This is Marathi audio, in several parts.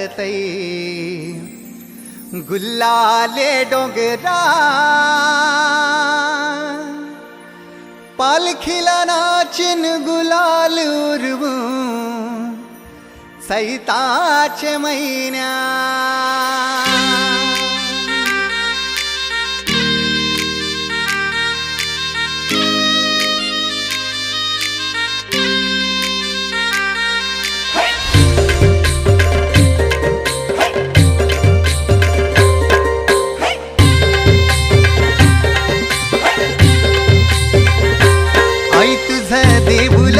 सजतई गुलाले डोंगरा पालखीला नाचिन गुलाल उरवू सैताचे महिन्या देऊळ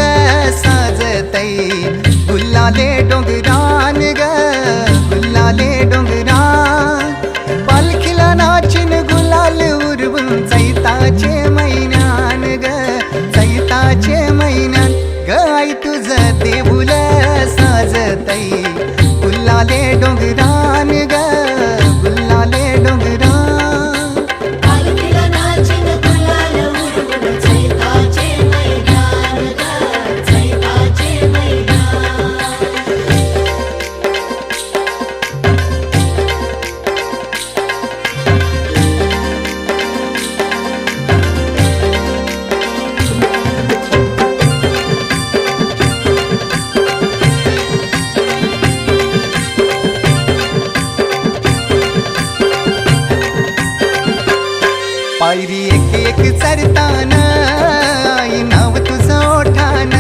साजतई गुलाले डोंगरान ग गुलाले डोंगरान पालखीला नाचिन गुलाल उरवून चैताचे महिन्यान ग चैताचे महिन्यान ग आई तुझं देऊळ साजतई गुलाले डोंगरान ग गुलाले डोंगरान पायरी एक एक चरतान आई नाव तुझं ओठान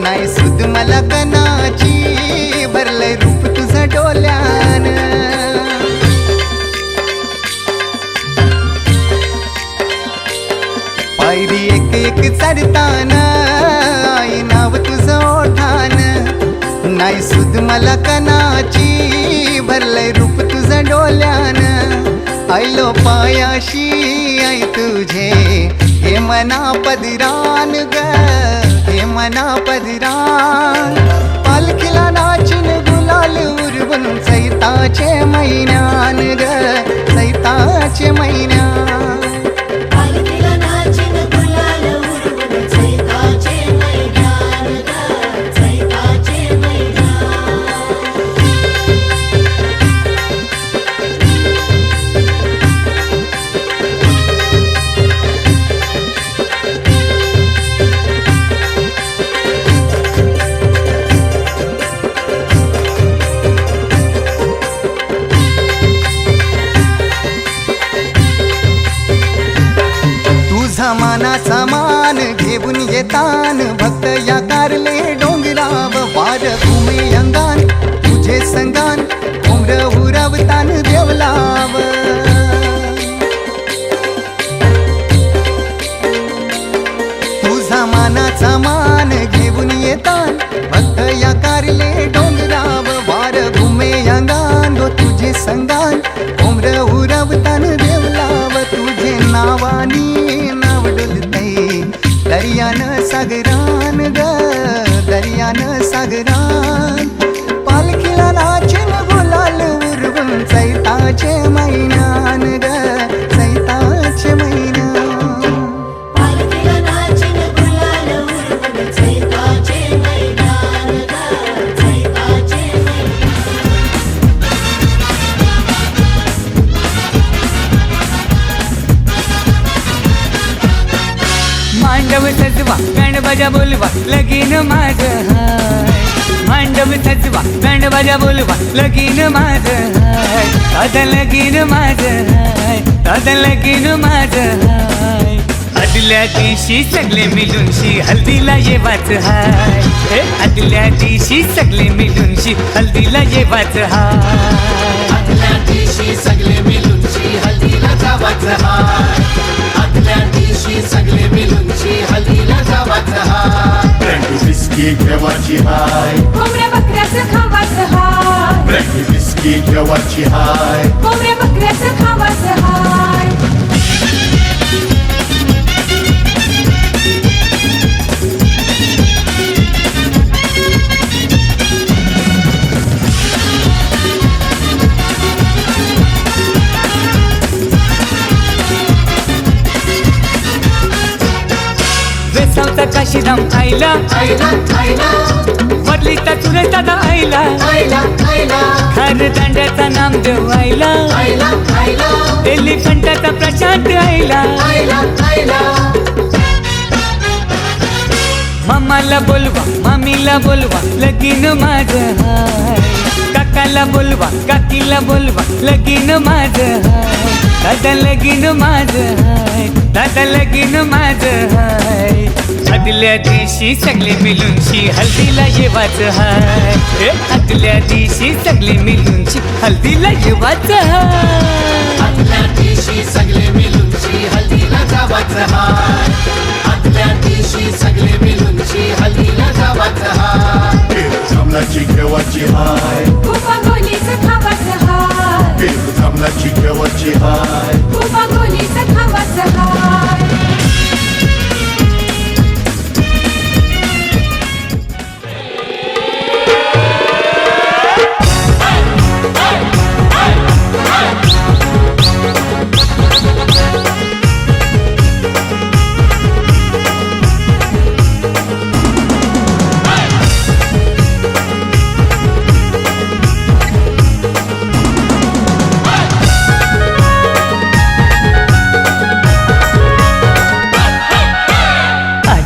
नाही सुद मला कनाची भरलंय रूप तुझं डोल्यान पायरी एक एक चरतान आई नाव तुझं ओठान नाही सुद मला कनाची भरलंय रूप तुझं डोल्यान आयलो पायाशी आई तुझे हे मना पदरान ग हे मना पदरान पालखीला नाचिन गुलाल उरवून चैताचे महिन्यान ग चैताचे महिन्यान मानाचा मान घेऊन येतान भक्त या कारले डोंगराव वार घुमे अंगान तुझे संगान उमर उरवतान देवलाव तुझा मानाचा मान घेऊन येतान भक्त या कारले डोंगराव वार घुमे अंगान गो तुझे संगान उमर उरवतान देवलाव तुझे नावानी दर्यान सागरान ग दर्यान सागरान पालखीला नाचिन गुलाल उरवून चैताचे महिन्यान ग चैताचे महिन्यान मांडव सजवा गाणं बाजा बोलवा लगीन माझं हाय मांडव सजवा गाणं बाजा बोलवा लगीन माझं हाय दादा लगीन माझं हाय दादा लगीन माझं हाय आदल्या दिवशी सगळे मिळूनशी हल्दीला येवाच हाय आदल्या दिवशी सगळे मिळूनशी हल्दीला येवाच हाय आदल्या दिवशी सगळे मिळूनशी हल्दीला जावाच हाय आदल्या दिवशी सगळे मिळूनशी हल्दीला जावाच हाय ब्रँडी बिस्की घेवाची हाय कोंबड्या बकऱ्याचं खावाचं हाय ब्रँडी बिस्की घेवाची हाय कोंबड्या बकऱ्याचं खावाचं हाय वेसावता काशीराम आईला आईला आईला वारलीचा चुलत दादा आईला आईला आईला खर दांड्याचा नाम देवायला आईला आईला एलिफंटाचा प्रशांत आईला आईला आईला मामाला बोलवा मामीला बोलवा लगीन माझं हाय काकाला बोलवा काकीला बोलवा लगीन माझं हाय दादा लगीन माझं हाय दादा लगीन माझं हाय आदल्या दिवशी सगळे मिळूनशी हल्दीला येवाचं हाय हे आदल्या दिवशी सगळे मिळूनशी हल्दीला येवाचं हाय आदल्या दिवशी सगळे मिळूनशी हल्दीला जावाचं हाय आदल्या दिवशी सगळे मिळूनशी हल्दीला जावाचं हाय जमलाची केव्हाची हाय खूप गोलीचं खावाचं हाय जमलाची केव्हाची हाय खूप गोलीचं खावाचं हाय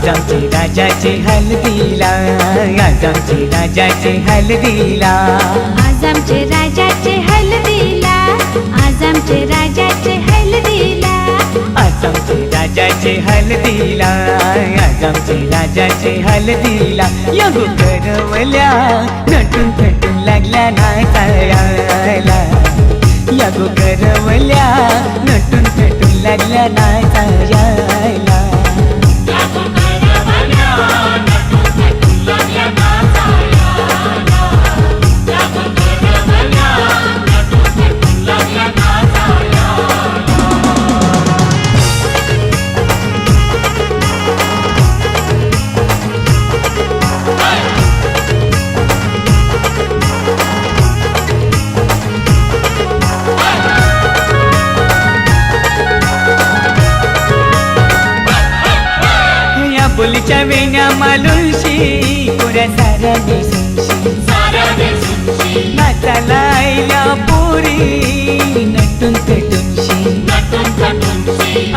आमचे राजाचे हल्दीला आज आमचे राजाचे हल्दीला आज आमचे राजाचे हल्दीला आज आमचे राजाचे हल्दीला आज आमचे राजाचे हल्दीला आज आमचे राजाचे हल्दीला यगो करवल्या नटून थटून लागल्या नाचायला यगो करवल्या नटून थटून लागल्या नाचायला बोलीच्या वेण्या मालुशी पुऱ्या साऱ्या देशुंशी नाचाला आईल्या पुरी नटून पेटूनशी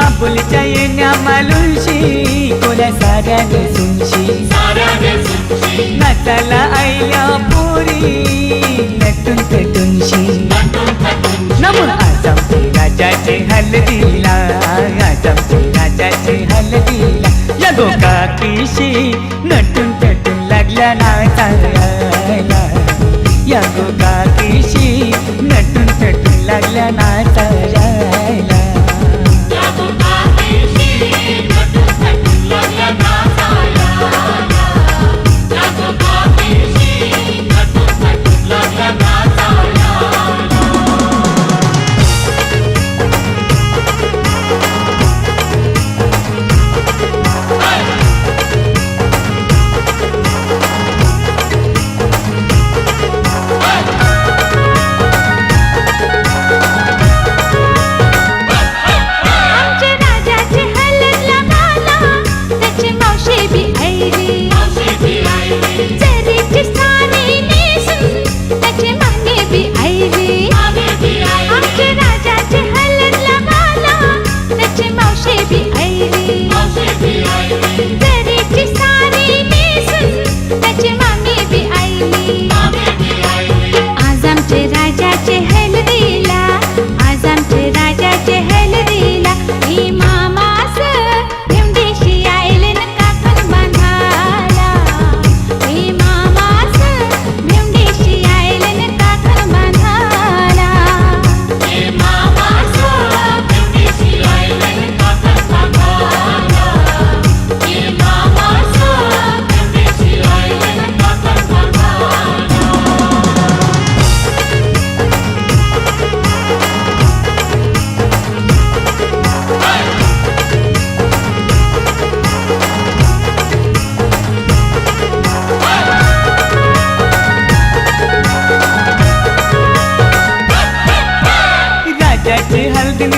आबोलीच्या येण्या मालुशी पुऱ्या साऱ्या देशुंशी नाचाला आईल्या पुरी नटून पेटूनशी नमून आज आमचे राजाचे हल्दीला आज आमचे राजाचे हल्दीला यगो काकीशी नटून पेटून लागल्या नाचायला यगो काकीशी नटून पेटून लागल्या नाचायला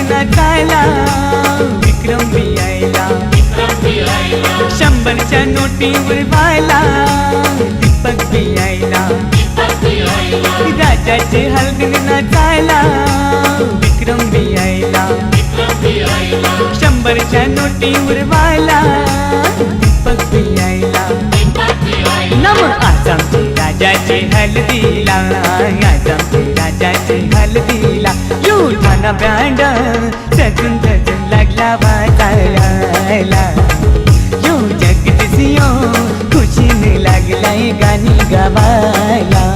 नाचायला विक्रम बी आयला 100च्या नोटीवर व्हायला दीपक बी यायला राजाची हळदीन नाचायला विक्रम बी यायला 100च्या नोटी उडवायला दीपक बी यायला नम आज आमचे राजाचे हळदीला आज आमचे राजाचे हळदीला युठाना बँड सजून सजून लागला वाजायला यो जगदीशियो खुशीने लागलाय गाणी गावायला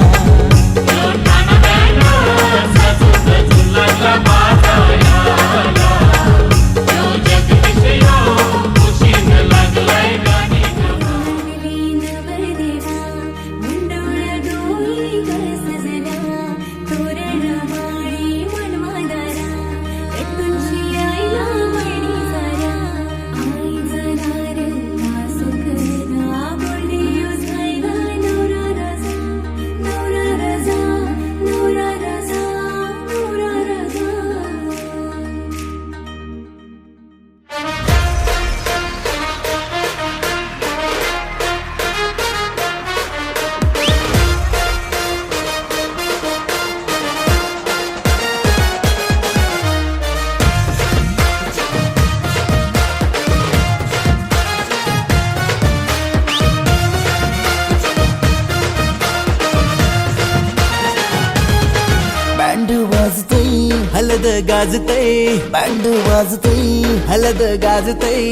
हलद गाजतय बँड वाजतय हलद गाजतय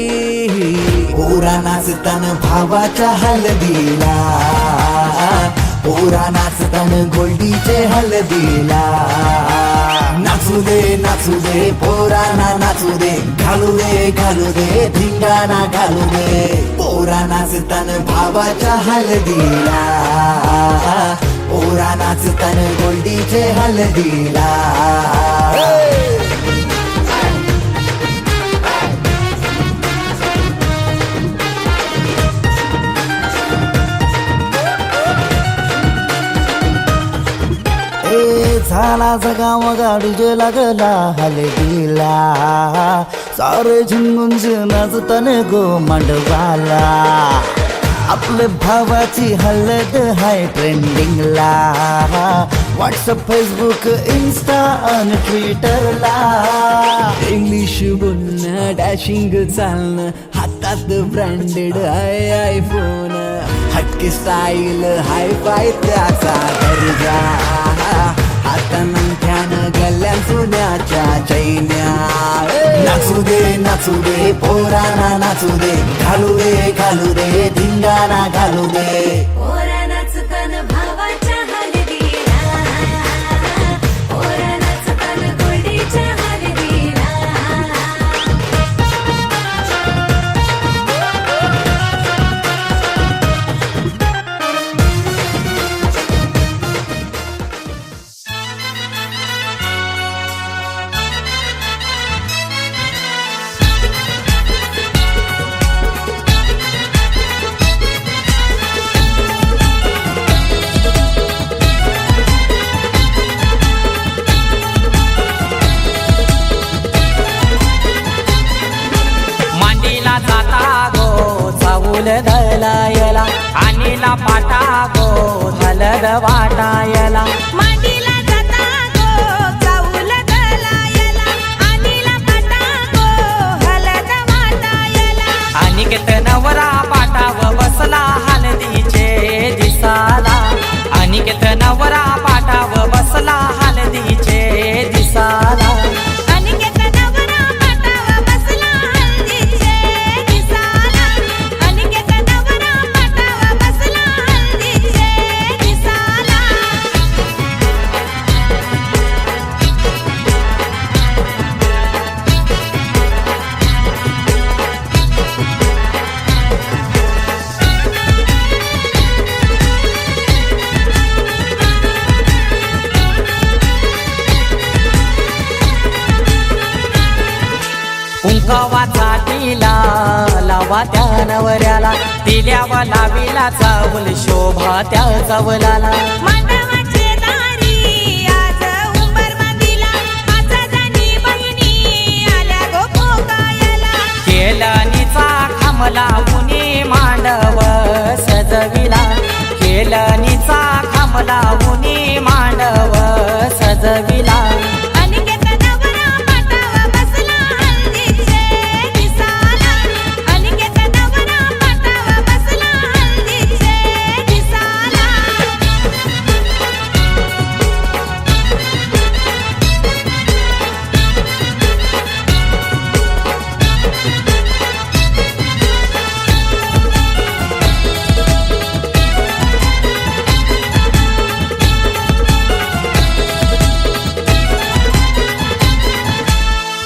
पोरा नाचतान भावाच्या हलदीला पोरा नाचतान गोल्डीचे हलदीला नाचू दे पोराना नाचू दे घालू दे धिंगाणा घालू दे पोरा नाचतान भावाच्या हलदीला पोरा नाचतान गोल्डीचे हलदीला झाला जगाव गाडीजे लागला हलदीला सारे झुंगून नाचतान गो मांडवाला आपले भावाची हलद हाय ट्रेंडिंगला व्हॉट्सअप फेसबुक इन्स्टा आणि ट्विटरला इंग्लिश बोलणं डॅशिंग चालणं हातात ब्रँडेड आयफोन हटके स्टाईल हाय फाय त्याचा दर्जा आता नंथ्यानं गल्ल्या सोन्याच्या चैन्या नाचू दे पोराना नाचू दे घालू दे धिंगाणा घालू दे पोरा नाचतान भावाच्या हलदीला पोरा नाचतान गोल्डीच्या हलदीला धलायला आणीला पाटा गो हलद वाटायला मांडीला जाता गो चाऊल दलायला आणीला पाटा गो हलद वाटायला अनिकेत नवरा पाटाव बसला हलदीचे दिसाला अनिकेत नवरा पाटाव बसला हलदीचे दिसाला अनिकेत नवरा पाटाव बसला हलदीचे दिसाला अनिकेत नवरा पाटाव बसला हलदीचे दिसाला कुंकवाचा टीला लावा त्या नवऱ्याला दिल्यावा लावीला चावल शोभा त्या चावलाला मांडवाचे दारी आज उंबर बांधिला आज जाणी बहिणी आल्या गो पोकायला केलनीचा खांब लावून मांडव सजविला केलं लावूनी मांडव सजविला अनिकेत नवरा पाटावर बसला हल्दीचे दिसाला अनिकेत नवरा पाटावर बसला हल्दीचे दिसाला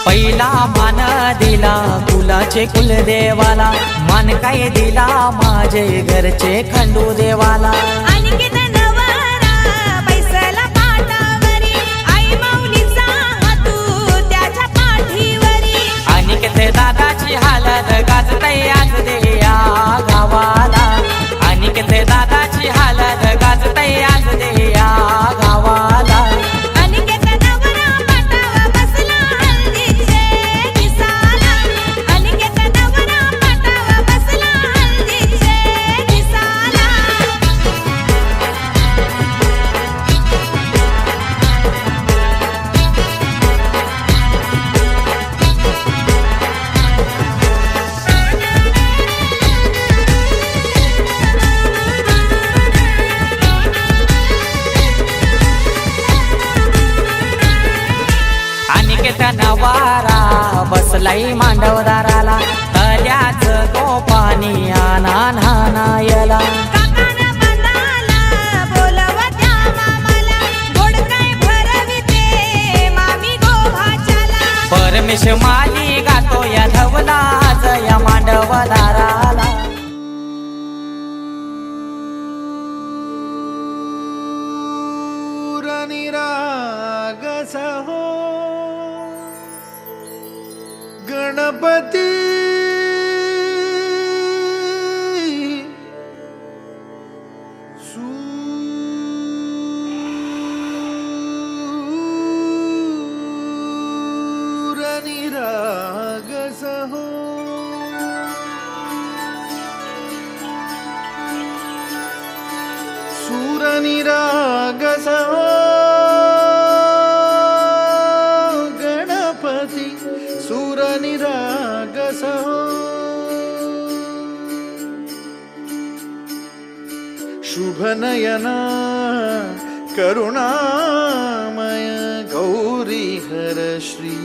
पहिला मान दिला कुलाचे कुलदेवाला मान काय दिला माझे घरचे खंडू देवाला अनिकेत नवरा बैसला पाटावरी आई माऊलीचा हातू त्याच्या पाठीवरी अनिकेत दादाची हालत गाजतय आज देया गावाला अनिकेत दादाची हालत गाजतय आज देया गावाला अनिकेत नवरा पाटावर बसला हल्दीचे दिसाला अनिकेत नवरा पाटावर बसला हल्दीचे दिसाला अनिकेत नवारा बसलाई मांडवदाराला तल्याच गोपानी आना नानायला काकान बंदाला बोलवत्या मामाला गोड काय भरविते मामी गोभाच्याला परमेश माली गातो या धवला आज या मांडवदाराला निरागस हो गणपती सूर निरागस हो सूर निरागस हो गणपती सूर निरागस हो शुभनयना करुणामय गौरी हर श्री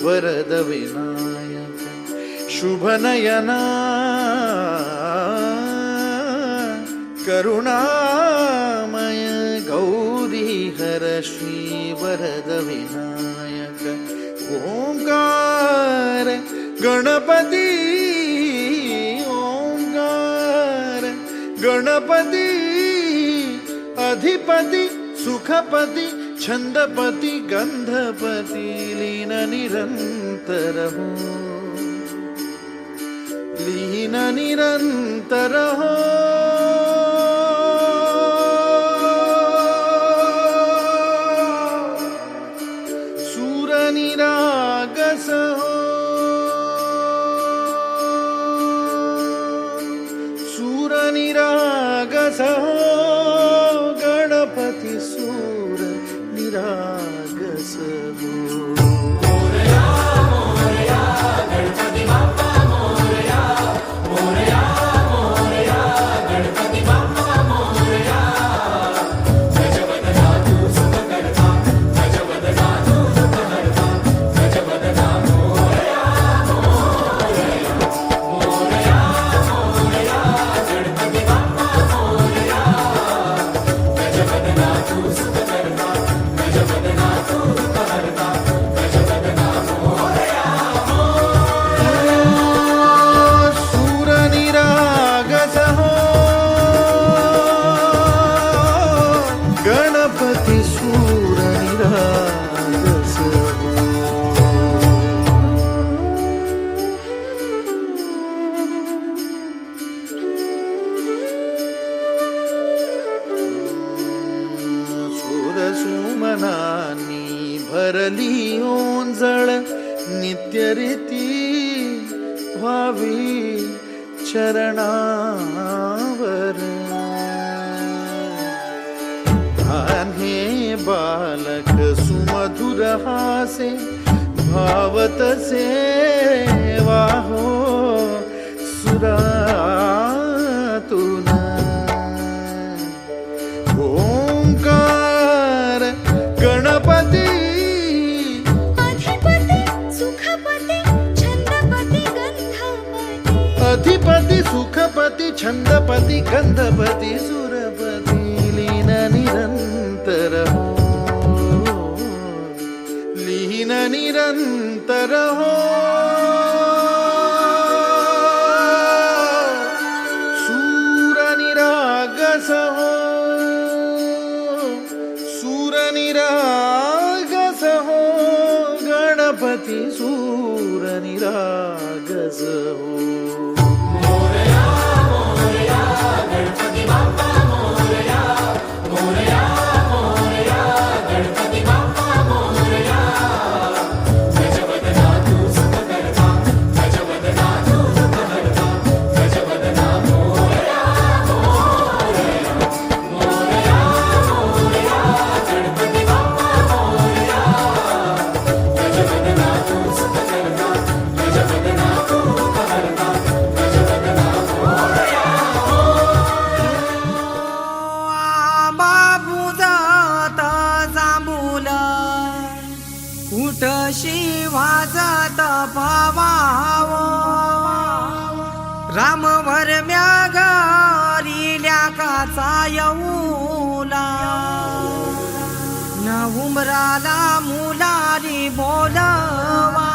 वरद विनायक शुभनयना करुणामय गौरी हर श्री वरद विनायक ओंकार गणपती ओंकार गणपती अधिपती सुखपती छंदपती गंधपती लीन निरंतर हो लीन निरंतर हो सूर निरागस हो सूर निरागस हो गणपती सूर निरागस हो सूर निरागस हो गणपती सूर निरागस हो सूर सुमनानी भरली ओंजळ नित्यरीती व्हावी चरणावर बालक सुमधुर हासे भावतसे वाहो सुरातून ओंकार गणपती अधिपती सुखपती छंदपती गंधपती अधिपती सुखपती छंदपती गंधपती सुरपती लीन निरंतर हो लीन निरंतर हो सूर निरागस हो सूर निरागस हो गणपती सूर निरागस हो वाजत भावाव रामवर म्यागरिल्या काचा येऊला न उमराला मुलारी बोलवा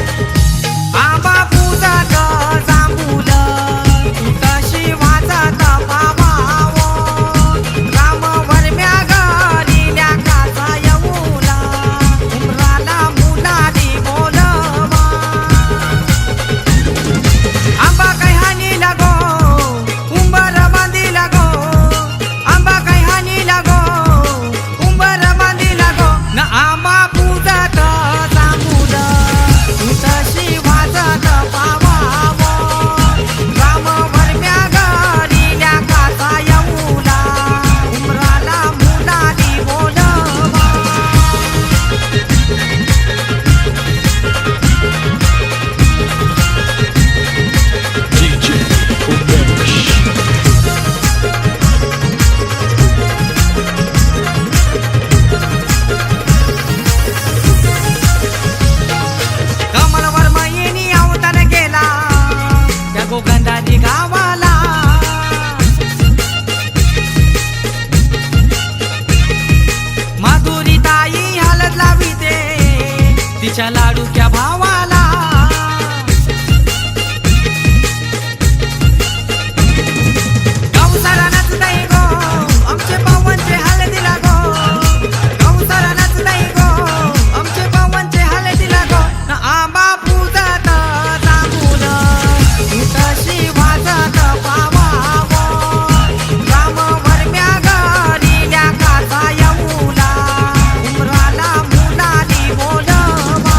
आंबा पूजात जांभूल तशी वाजत भावाव राम वरम्या गरील्या काचा येऊला उमराला मुलारी बोलवा आंबा काही हानी लागो उंबर बांधी लागो आंबा काही हानी लागो उंबर बांधी लागो न आंबा पूजात तशी वाजत पावाव राम वरम्या गरील्या काचा येऊला उमराला मुलारी बोलवा कमलवर महिनी अवतार गेला त्या गोगंधाजी गावाला माधुरी ताई हलत लाविते तिच्या लाडूच्या भावाला गौसाला नचताई गो आमचे पवनचे हलदीला गो गौसाला नचताई गो आमचे पवनचे हलदीला गो न आंबा पूजत जांभूल तशी वाजत पावाव राम वरम्या गरील्या काचा येऊला उमराला मुलारी बोलवा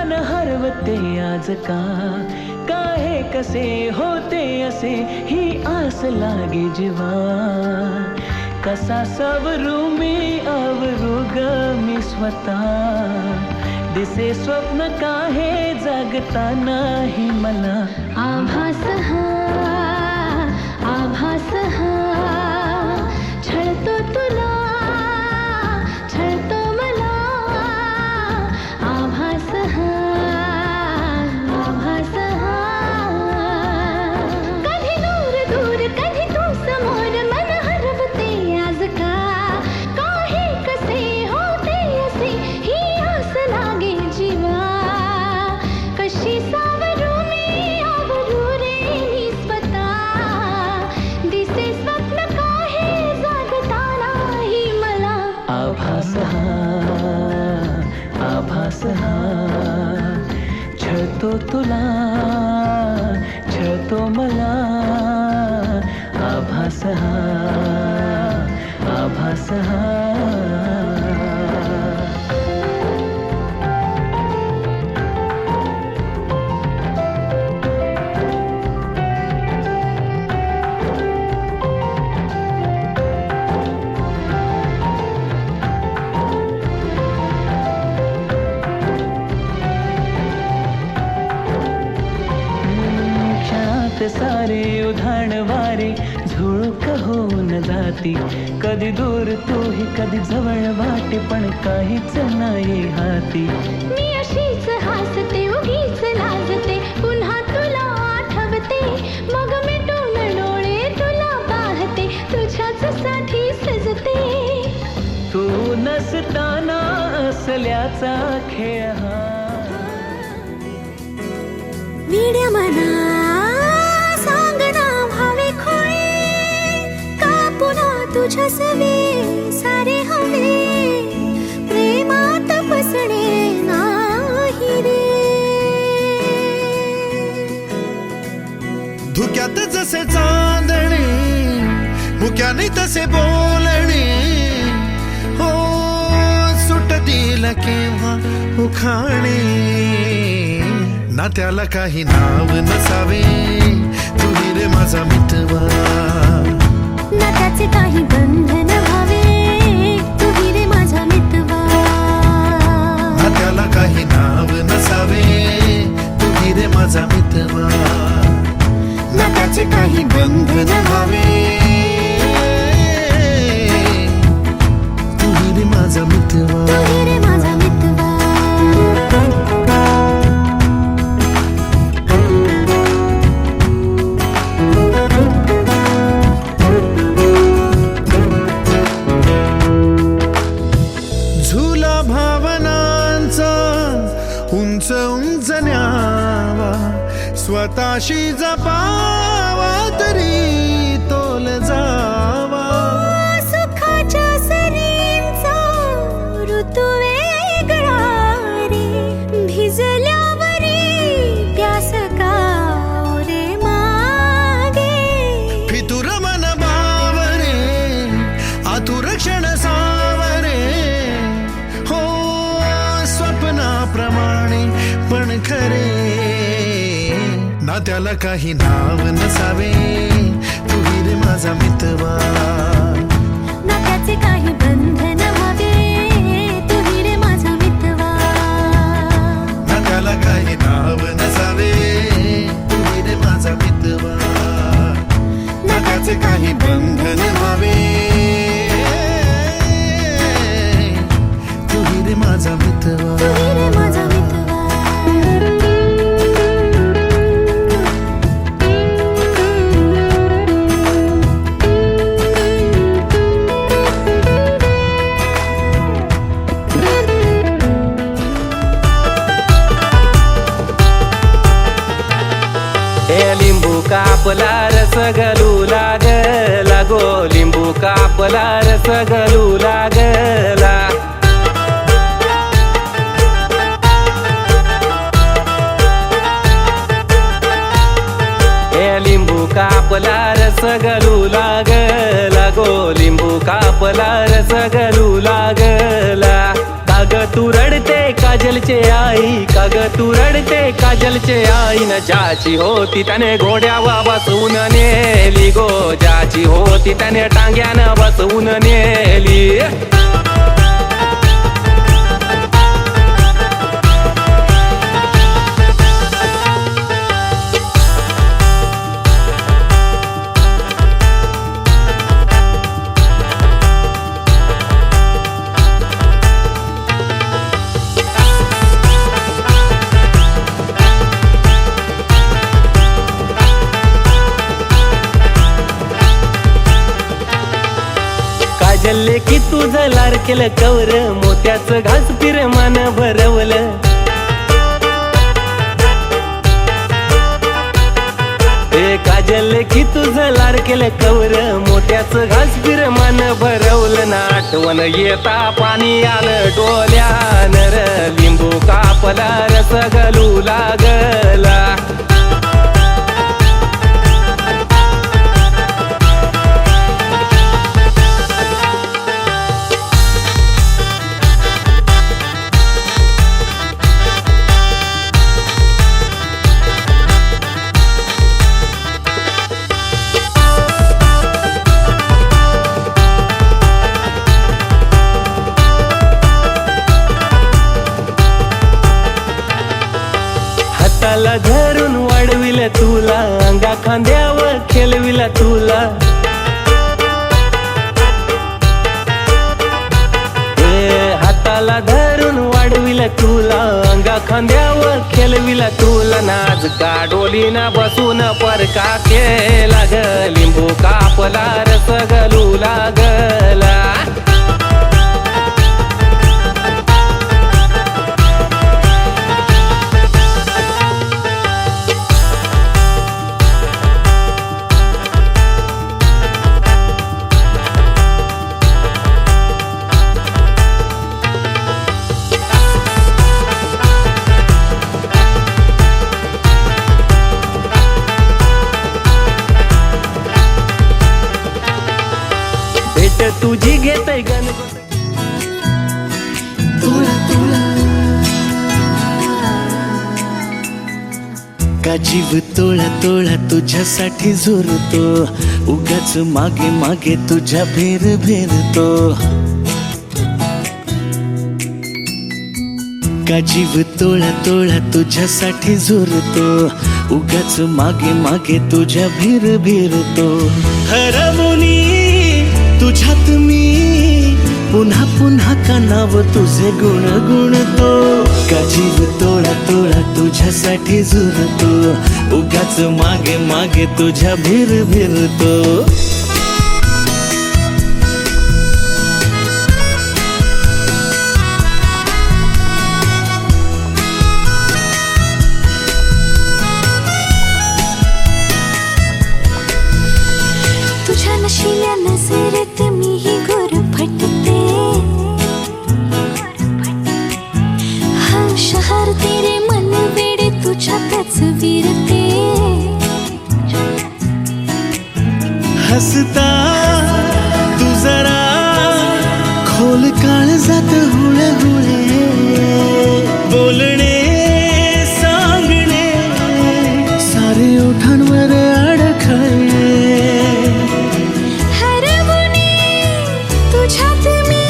मन हरवते आज का, काहे कसे होते असे ही आस लागे जीवा. कसा सवरू मी आवरू ग मी स्वतः, दिसे स्वप्न काहे जागता नाही मला. आभास हा आभास हा छळतो तुला छळतो मला. आभास हा आभास हा कधी दूर दूर कधी तू समोर मन हरवते आज का, काही कसे होते असे ही आस लागे जीवा. कशी सावरू मी आवरू रे मी स्वतः, दिसे स्वप्न काहे जागता नाही मला. आभास हा छळतो तुला छळतो मला. आभास हा सारे उधाण वारे झुळूक होऊन जाती. कधी दूर तूही कधी जवळ वाटे पण काहीच नाही हाती. मी अशीच हसते उगीच लाजते पुन्हा तुला आठवते. मग मिटून डोळे तुला पाहते तुझ्याच साठी सजते. तू नसताना असल्याचा खेळ हा. विड्या मना तुझ्या सवे सारे हवे प्रेमात बसणे नाही रे. धुक्यात जसे चांदणे मुक्याने तसे बोलणे. हो सुटतील केव्हा उखाणे, ना त्याला काही नाव नसावे तुही रे माझा मितवा. ना त्याचे काही बंधन व्हावे तुही रे माझा मितवा. ना त्याला काही नाव नसावे तुही रे माझा मितवा. ना त्याचे काही बंधन व्हावे तुही रे माझा मितवा. तुही रे माझा मितवा. उंच उंच न्यावा स्वतःशी जपावा तरी तोल जावा. सुखाच्या सरींचा ऋतू वेगळा रे, भिजल्यावरी प्यास का रे मागे. फितुर मन बावरे आतुर क्षण सावरे. हो स्वप्नाप्रमाणे पण खरे, ना त्याला काही नाव नसावे तुही रे माझा मितवा. ना त्याचे काही बंधन व्हावे तुही रे माझा मितवा. ना त्याला काही नाव नसावे तुही रे माझा मितवा. ना त्याचे काही बंधन व्हावे तुही रे माझा मितवा. तुही रे माझा मितवा. लिंबू कापला रस गलू लागला गो. लिंबू कापला रस गलू लागला. लिंबू कापला रस गलू लागला गो. लिंबू कापला रस गलू लागला. काग तू रडते का काजलचे आई का ग तू रडते काजलचे आई न ज्याची होती त्याने घोड्यावर बसवून नेली गो ज्याची होती त्याने टांग्यानं बसवून नेली काजलले की तुझं लार केलं कवर मोत्याचं घास फिर मान भरवलं काजलले की तुझं लार केलं कवर मोत्याचं घास फिर मान भरवलं ना आठवण येता पाणी आलं डोल्यानं र लिंबू कापला रस गलू लागला हाताला धरून वाढविलं तुला अंगा खांद्यावर खेळविला तुला हाताला धरून वाढविलं तुला अंगा खांद्यावर खेळविला तुला नाच का डोलीना बसून परका केला ग लिंबू कापला रस गलू लागला तुझी घेतय गणगोत का जीव तोळा तोळा तुझ्यासाठी झुरतो उगाच मागे मागे तुझ्या भेर भेरतो का जीव तोळा तोळा तुझ्यासाठी झुरतो उगाच मागे मागे तुझ्या भेर भेरतो हरवली तुझ्यात मी पुन्हा पुन्हा कानाव तुझे गुण गुणतो का जीव तोळा तोळा तुझ्यासाठी झुरतो उगाच मागे मागे तुझ्या भेर भेरतो तुझ्या नशिल्या नजरेत मीही गुरफटते हा शहर तेरे मन वेडे तुझ्यातच विरते हसता तू जरा खोल काळजात हुळे हुळे बोलणे सांगणे सारे ओठांवर अडखळे तुझ्यात मी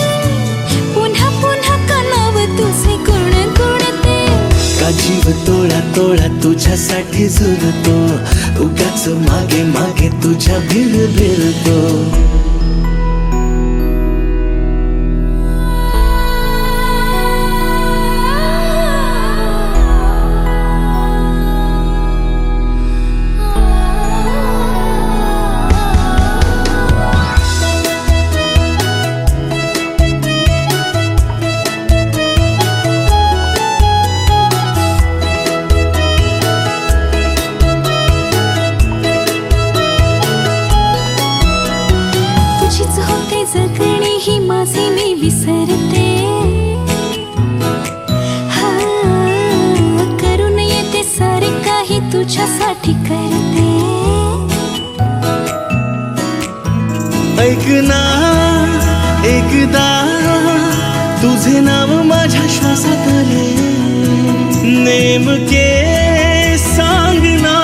पुन्हा पुन्हा कानाव तुझे गुण गुणते का जीव तोळा तोळा तुझ्यासाठी झुरतो उगाच मागे मागे तुझ्या भेर भेरतो विसरते हा करून येते सारे काही तुझ्यासाठी करते ऐक ना एकदा तुझे नाव माझ्या माझ्या श्वासातले नेमके सांगना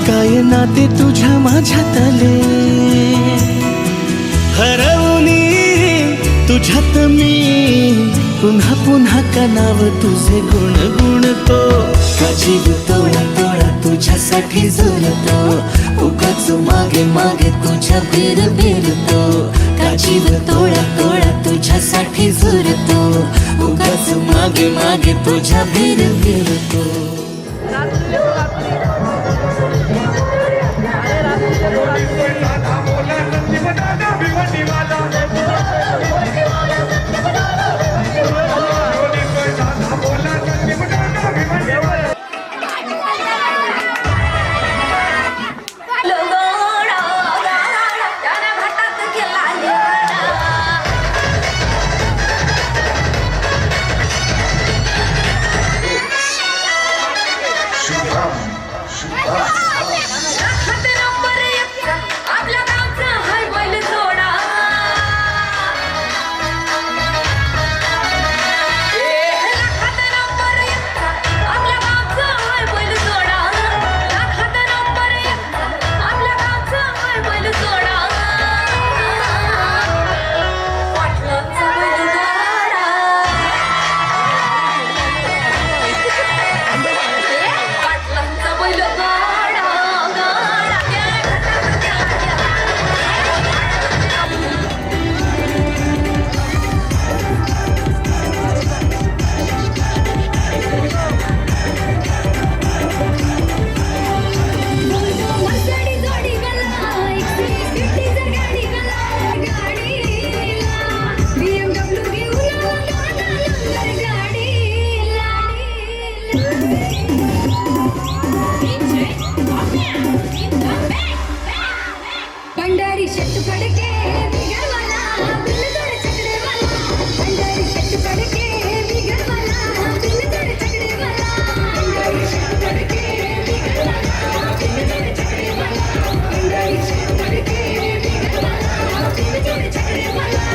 काय नाते तुझ्या माझ्यातले हरवणी तुझ्यात मी पुन्हा पुन्हा का नाव तुझे गुण गुणतो का जीव तोडा तोडा तुझ्यासाठी झुलतो उगाच मागे मागे तुझ्या बेर बेरतो का जीव तोडा तोडा तुझ्यासाठी झुलतो उगाच मागे मागे तुझ्या बेर बेरतो पंढरी शेट फडके बिगडवाला बिलदर चकडेवाला पंढरी शेट फडके बिगडवाला बिलदर चकडेवाला पंढरी शेट फडके बिगडवाला बिलदर चकडेवाला पंढरी शेट फडके बिगडवाला बिलदर चकडेवाला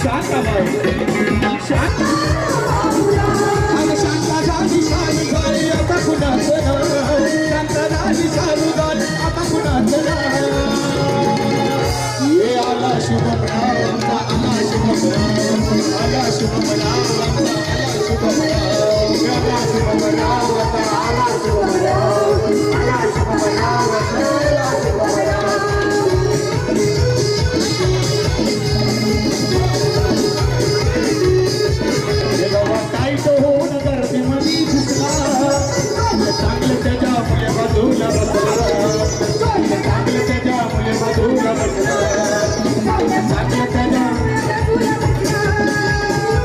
शांताबाई शांत अगं शांता झाली शालू झाली आता कुणाचं नाव शांता झाली शालू झाली आता कुणाचं नाव ये आला शुभमराव आमचा आला शुभमराव आला शुभमराव आमचा आला शुभमराव आला शुभमराव आता आला शुभमराव आला शुभमराव आता आला शुभमराव टाईट होऊन गर्दीमध्ये घुसला चांगलं त्याच्या मुले बाजूला बसला चांगलं त्याच्या मुले बाजूला बसला चांगलं त्याच्या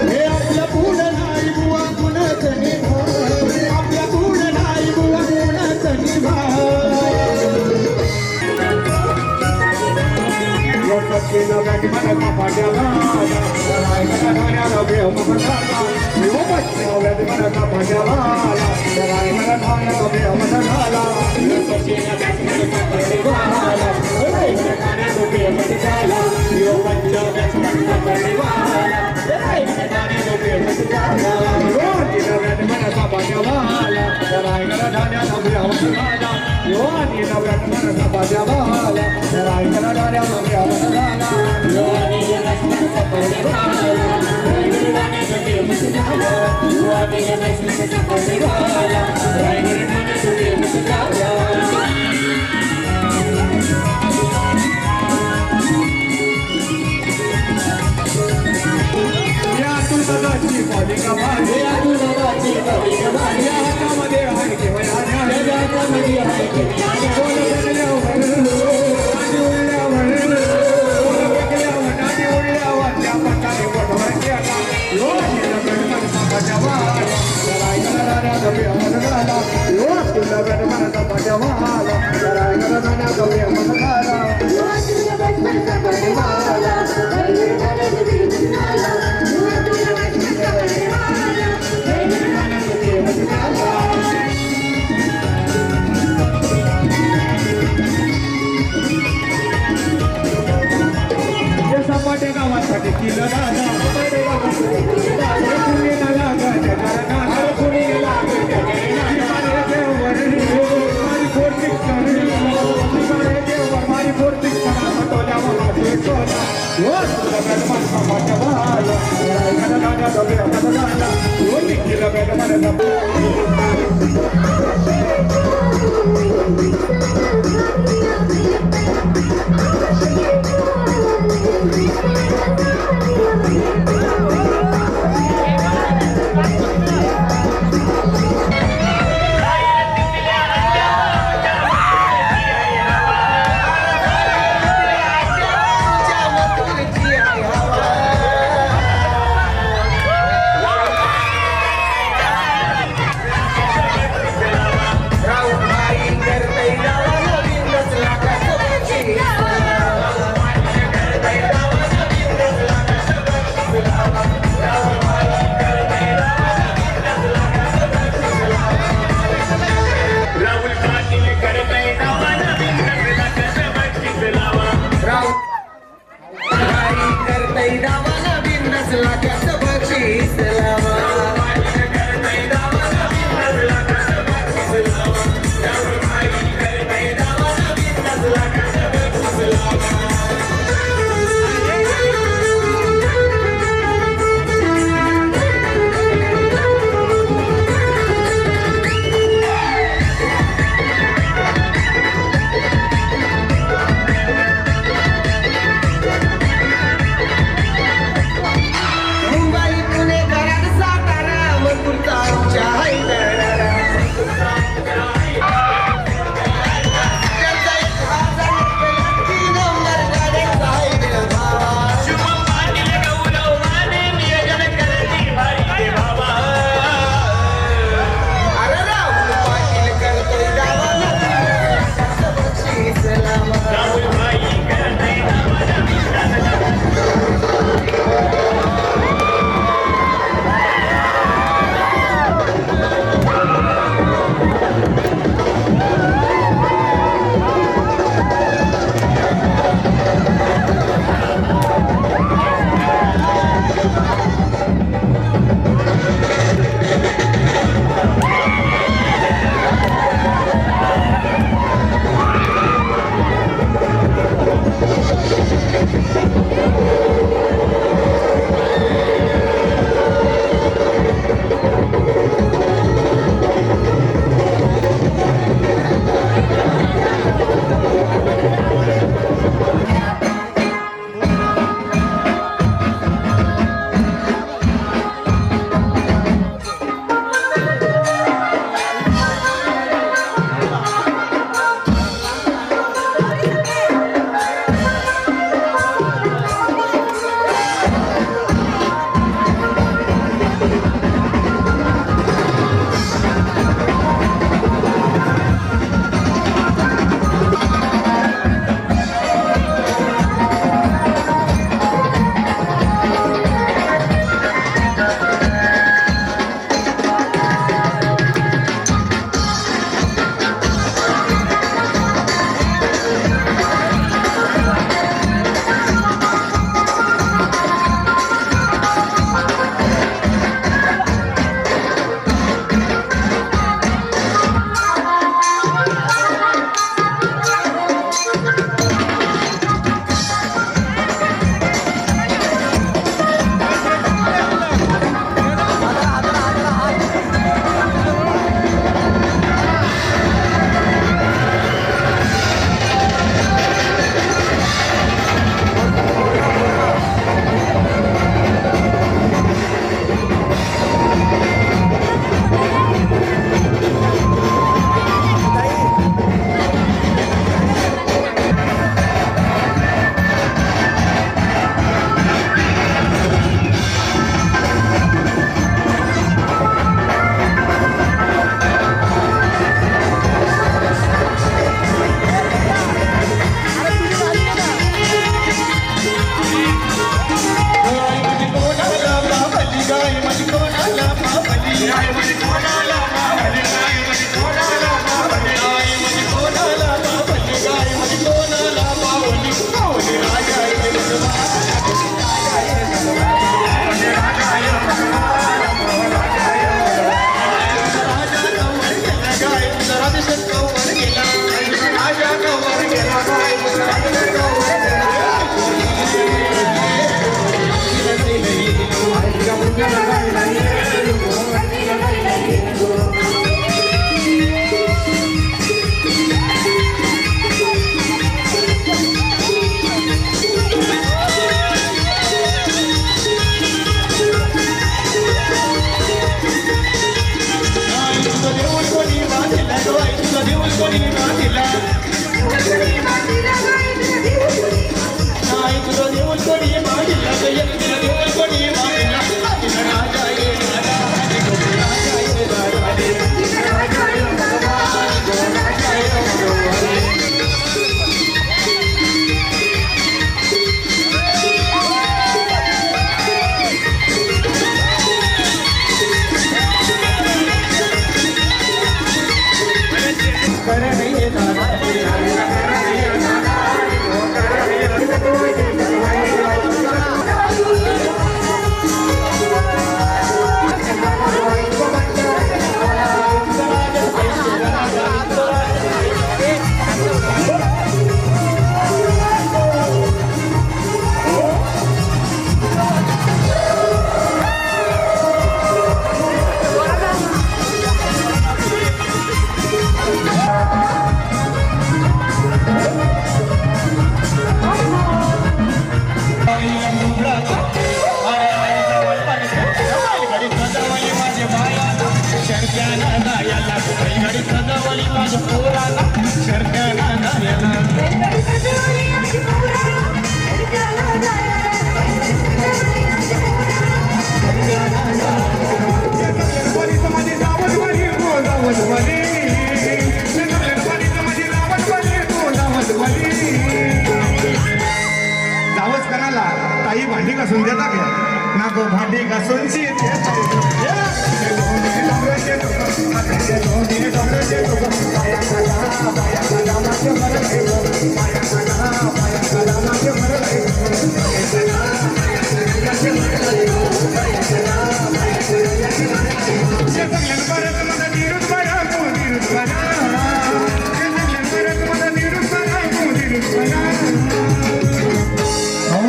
हे आपलं गुण नाही बुवा गुणाचं निभा आपल्या गुण नाही बुवा गुणाचं निभा केलं बॅग मला कापाट्याला जावच कणाला ताई भांडी घासून देता घ्या नाको भांडी घासून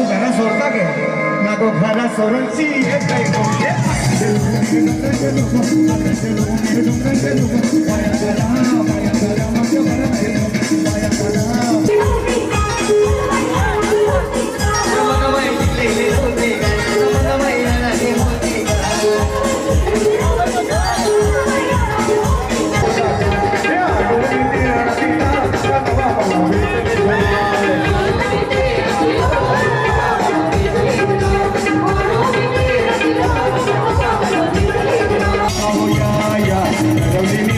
घरा सोडता घे नाको घरा सोडून या